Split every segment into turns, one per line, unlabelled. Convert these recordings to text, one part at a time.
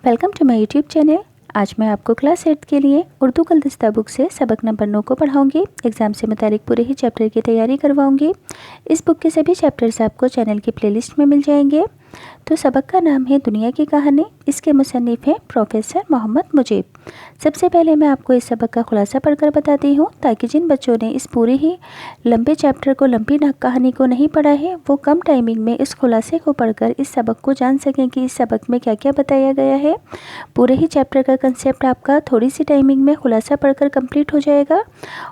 Welcome to my YouTube channel. आज मैं आपको क्लास 8 के लिए उर्दू गुलदस्ता बुक से सबक नंबर 9 को पढ़ाऊंगी। एग्ज़ाम से मुतालिक पूरे ही चैप्टर की तैयारी करवाऊंगी। इस बुक के सभी चैप्टर्स आपको चैनल की प्लेलिस्ट में मिल जाएंगे। तो सबक का नाम है दुनिया की कहानी। इसके मुसन्निफ़ हैं प्रोफेसर मोहम्मद मुजीब। सबसे पहले मैं आपको इस सबक का खुलासा पढ़कर बताती हूँ, ताकि जिन बच्चों ने इस पूरे ही लंबे चैप्टर को, लंबी कहानी को नहीं पढ़ा है, वो कम टाइमिंग में इस खुलासे को पढ़कर इस सबक को जान सकें कि इस सबक में क्या क्या बताया गया है। पूरे ही चैप्टर का कंसेप्ट आपका थोड़ी सी टाइमिंग में खुलासा पढ़कर कंप्लीट हो जाएगा।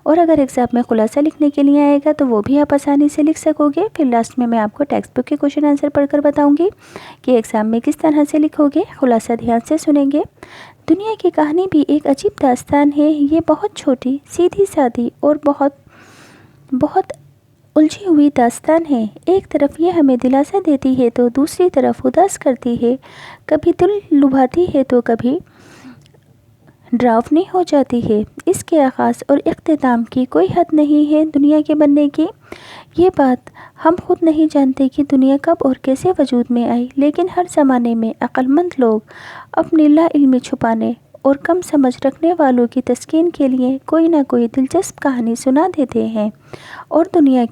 और अगर एग्ज़ाम में खुलासा लिखने के लिए आएगा तो वो भी आप आसानी से लिख सकोगे। फिर लास्ट में मैं आपको टेक्स्ट बुक के क्वेश्चन आंसर पढ़कर बताऊँगी कि एग्ज़ाम में किस तरह से लिखोगे। खुलासा ध्यान से सुनेंगे। दुनिया की कहानी भी एक अजीब दास्तान है। ये बहुत छोटी, सीधी सादी और बहुत उलझी हुई दास्तान है। एक तरफ ये हमें दिलासा देती है तो दूसरी तरफ उदास करती है, कभी दिल लुभाती है तो कभी डरावनी हो जाती है। इसके आगाज़ और इख्तिताम की कोई हद नहीं है दुनिया के बनने की। ये बात हम खुद नहीं जानते कि दुनिया कब और कैसे वजूद में आई, लेकिन हर ज़माने में अक्लमंद लोग अपनी लाइल्मी छुपाने और कम समझ रखने वालों की तस्कीन के लिए कोई ना कोई दिलचस्प कहानी सुना देते हैं और दुनिया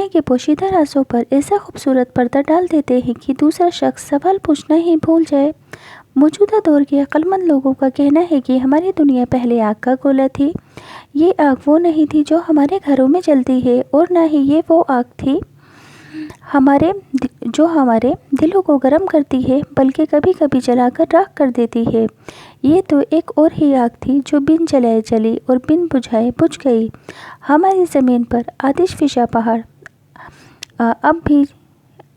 के पोशीदा राज़ों पर ऐसा खूबसूरत पर्दा डाल देते हैं कि दूसरा शख्स सवाल पूछना ही भूल जाए। मौजूदा दौर के अक्लमंद लोगों का कहना है कि हमारी दुनिया पहले आग का गोला थी। ये आग वो नहीं थी जो हमारे घरों में जलती है, और ना ही ये वो आग थी जो हमारे दिलों को गर्म करती है, बल्कि कभी कभी जलाकर राख कर देती है। ये तो एक और ही आग थी जो बिन जलाए जली और बिन बुझाए बुझ गई। हमारी ज़मीन पर आतिश फिशा पहाड़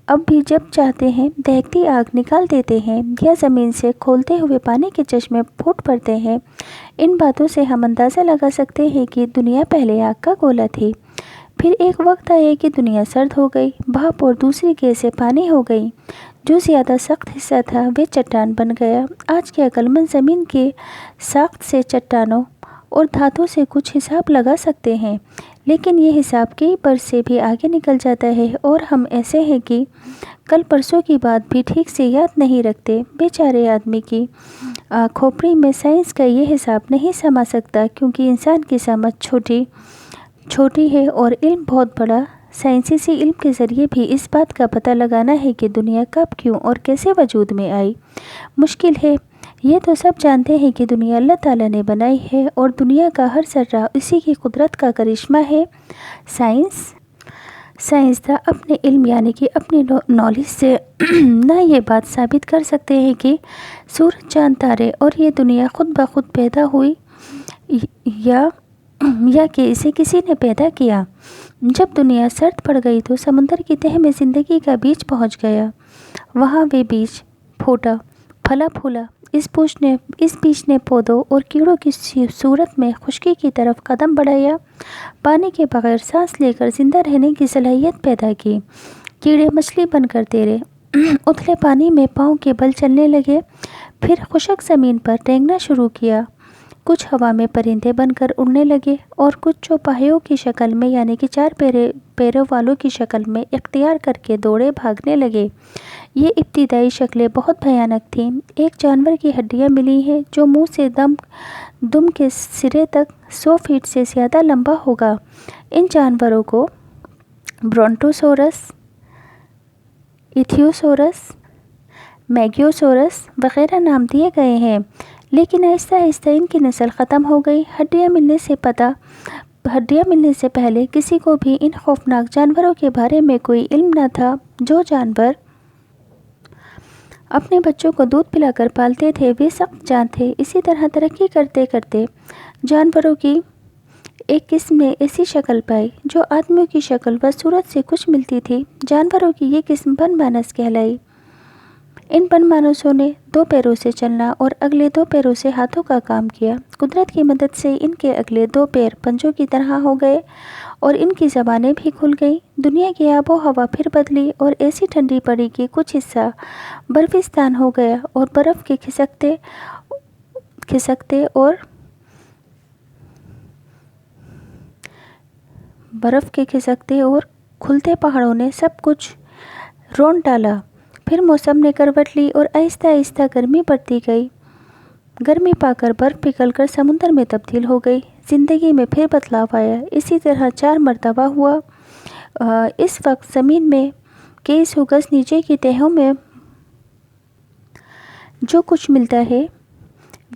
अब भी जब चाहते हैं दहकती आग निकाल देते हैं, या ज़मीन से खोलते हुए पानी के चश्मे फूट पड़ते हैं। इन बातों से हम अंदाज़ा लगा सकते हैं कि दुनिया पहले आग का गोला थी। फिर एक वक्त आया कि दुनिया सर्द हो गई, भाप और दूसरी गैसें पानी हो गई। जो ज़्यादा सख्त हिस्सा था वह चट्टान बन गया। आज के अक्लमंद ज़मीन के साख्त से, चट्टानों और धातों से कुछ हिसाब लगा सकते हैं, लेकिन ये हिसाब कई बरस से भी आगे निकल जाता है और हम ऐसे हैं कि कल परसों की बात भी ठीक से याद नहीं रखते। बेचारे आदमी की खोपड़ी में साइंस का ये हिसाब नहीं समा सकता, क्योंकि इंसान की समझ छोटी है और इल्म बहुत बड़ा। साइंसी इल्म के ज़रिए भी इस बात का पता लगाना है कि दुनिया कब, क्यों और कैसे वजूद में आई, मुश्किल है। ये तो सब जानते हैं कि दुनिया अल्लाह ताला ने बनाई है और दुनिया का हर ज़र्रा इसी की कुदरत का करिश्मा है। साइंसदान अपने इल्म यानी कि अपनी नॉलेज से न ये बात साबित कर सकते हैं कि सूरज, चाँद, तारे और ये दुनिया खुद ब खुद पैदा हुई या कि इसे किसी ने पैदा किया। जब दुनिया सर्द पड़ गई तो समुंदर की तह में ज़िंदगी का बीज पहुंच गया। वहाँ वे बीज फूटा, फला फूला। इस बीज ने पौधों और कीड़ों की सूरत में खुश्की की तरफ कदम बढ़ाया। पानी के बगैर सांस लेकर ज़िंदा रहने की सलाहियत पैदा की। कीड़े मछली बनकर तैरे, उथले पानी में पाँव के बल चलने लगे। फिर खुशक ज़मीन पर रेंगना शुरू किया। कुछ हवा में परिंदे बनकर उड़ने लगे और कुछ चौपाहियों की शक्ल में यानी कि चार पैरों वालों की शक्ल में इख्तियार करके दौड़े भागने लगे। ये इब्तिदाई शक्लें बहुत भयानक थीं। एक जानवर की हड्डियां मिली हैं जो मुंह से दुम के सिरे तक 100 फीट से ज़्यादा लंबा होगा। इन जानवरों को ब्रोंटोसोरस, इथियोसोरस, मैगियोसोरस वगैरह नाम दिए गए हैं, लेकिन आहिस्ता आहिस्ता इनकी नस्ल ख़त्म हो गई। हड्डियां मिलने से पहले किसी को भी इन खौफनाक जानवरों के बारे में कोई इल्म न था। जो जानवर अपने बच्चों को दूध पिलाकर पालते थे वे सख्त जान थे। इसी तरह तरक्की करते करते जानवरों की एक किस्म ने ऐसी शक्ल पाई जो आदमियों की शक्ल व सूरत से कुछ मिलती थी। जानवरों की ये किस्म बनमानस कहलाई। इन बनमानसों ने 2 पैरों से चलना और अगले 2 पैरों से हाथों का काम किया। कुदरत की मदद से इनके अगले 2 पैर पंजों की तरह हो गए और इनकी ज़बानें भी खुल गईं। दुनिया की आबो हवा फिर बदली और ऐसी ठंडी पड़ी कि कुछ हिस्सा बर्फिस्तान हो गया और बर्फ़ के खिसकते और खुलते पहाड़ों ने सब कुछ रोन डाला। پھر موسم نے کروٹ لی اور آہستہ آہستہ گرمی بڑھتی گئی۔ گرمی پا کر برف پگھل کر سمندر میں تبدیل ہو گئی۔ زندگی میں پھر بدلاؤ آیا۔ اسی طرح 4 مرتبہ ہوا۔ اس وقت زمین میں کئی سو گز نیچے کی تہوں میں جو کچھ ملتا ہے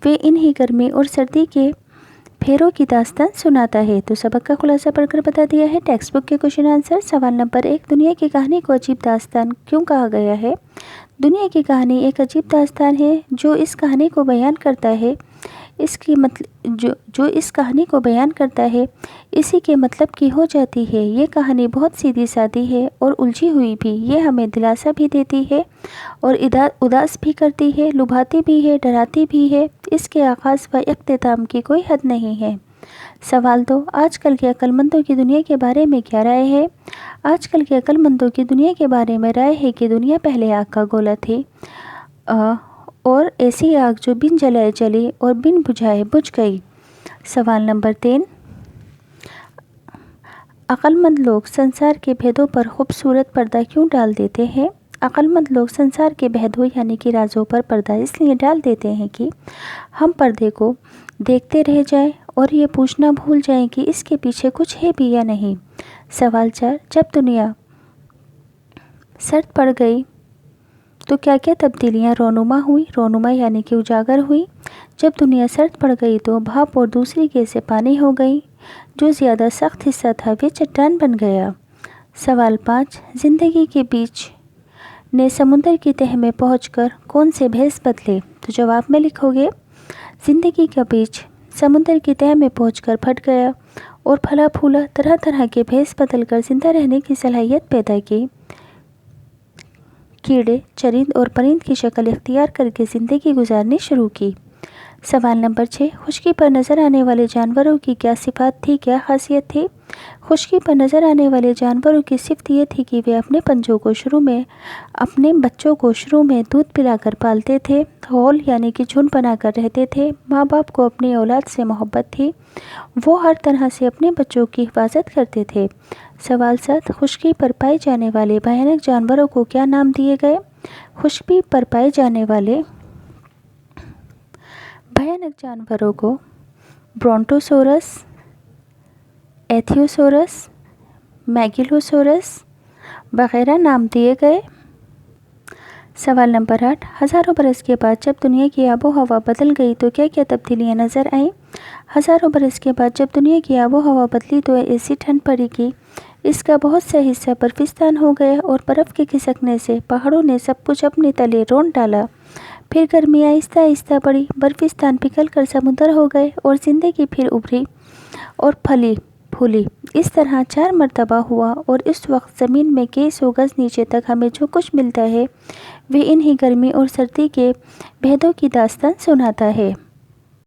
وہ انہی گرمی اور سردی کے پھیروں کی داستان سناتا ہے۔ تو سبق کا خلاصہ پڑھ کر بتا دیا ہے۔ ٹیکسٹ بک کے کوشچن آنسر۔ سوال نمبر 1، دنیا کی کہانی کو عجیب داستان کیوں کہا گیا ہے؟ دنیا کی کہانی ایک عجیب داستان ہے جو اس کہانی کو بیان کرتا ہے اسی کے مطلب کی ہو جاتی ہے۔ یہ کہانی بہت سیدھی سادی ہے اور الجھی ہوئی بھی۔ یہ ہمیں دلاسا بھی دیتی ہے اور اداس بھی کرتی ہے، لبھاتی بھی ہے، ڈراتی بھی ہے۔ اس کے آغاز و اختتام کی کوئی حد نہیں ہے۔ سوال 2، آج کل کے عقل مندوں کی دنیا کے بارے میں کیا رائے ہے؟ آج کل کے عقل مندوں کی دنیا کے بارے میں رائے ہے کہ دنیا پہلے آگ کا گولا تھی اور ایسی آگ جو بن جلائے جلی اور بن بجھائے بجھ گئی۔ سوال نمبر 3، عقل مند لوگ سنسار کے بھیدوں پر خوبصورت پردہ کیوں ڈال دیتے ہیں؟ عقل مند لوگ سنسار کے بھیدوں یعنی کہ رازوں پر پردہ اس لیے ڈال دیتے ہیں کہ ہم پردے کو دیکھتے رہ جائیں اور یہ پوچھنا بھول جائیں کہ اس کے پیچھے کچھ ہے بھی یا نہیں۔ سوال 4، جب دنیا سرد پڑ گئی تو کیا کیا تبدیلیاں رونما ہوئی؟ رونما یعنی کہ اجاگر ہوئی۔ جب دنیا سرد پڑ گئی تو بھاپ اور دوسری گیسیں پانی ہو گئی۔ جو زیادہ سخت حصہ تھا وہ چٹان بن گیا۔ سوال 5، زندگی کے بیج نے سمندر کی تہہ میں پہنچ کر کون سے بھیس بدلے؟ تو جواب میں لکھو گے، زندگی کا بیج سمندر کی تہہ میں پہنچ کر پھٹ گیا اور پھلا پھولا، طرح طرح کے بھیس بدل کر زندہ رہنے کی صلاحیت پیدا کی۔ کیڑے، چرند اور پرند کی شکل اختیار کر کے زندگی گزارنی شروع کی۔ سوال نمبر 6، خشکی پر نظر آنے والے جانوروں کی کیا صفات تھی، کیا خاصیت تھی؟ خشکی پر نظر آنے والے جانوروں کی صفت یہ تھی کہ وہ اپنے بچوں کو شروع میں دودھ پلا کر پالتے تھے۔ غول یعنی کہ جھنڈ بنا کر رہتے تھے۔ ماں باپ کو اپنی اولاد سے محبت تھی۔ وہ ہر طرح سے اپنے بچوں کی حفاظت کرتے تھے۔ سوال 7، خشکی پر پائے جانے والے بھیانک جانوروں کو کیا نام دیے گئے؟ خشکی پر پائے جانے والے بھیانک جانوروں کو برونٹوسورس، ایتھیوسورس، میگیلوسورس وغیرہ نام دیے گئے۔ سوال نمبر 8، ہزاروں برس کے بعد جب دنیا کی آب و ہوا بدل گئی تو کیا کیا تبدیلیاں نظر آئیں؟ ہزاروں برس کے بعد جب دنیا کی آب و ہوا بدلی تو ایسی ٹھنڈ پڑی کہ اس کا بہت سا حصہ برفستان ہو گیا اور برف کے کھسکنے سے پہاڑوں نے سب کچھ اپنے تلے رونڈ ڈالا۔ پھر گرمی آہستہ آہستہ بڑھی، برفستان پگھل کر سمندر ہو گئے اور زندگی پھر ابھری اور پھلی پھولی۔ اس طرح 4 مرتبہ ہوا اور اس وقت زمین میں کئی سو گز نیچے تک ہمیں جو کچھ ملتا ہے وہ انہی گرمی اور سردی کے بھیدوں کی داستان سناتا ہے۔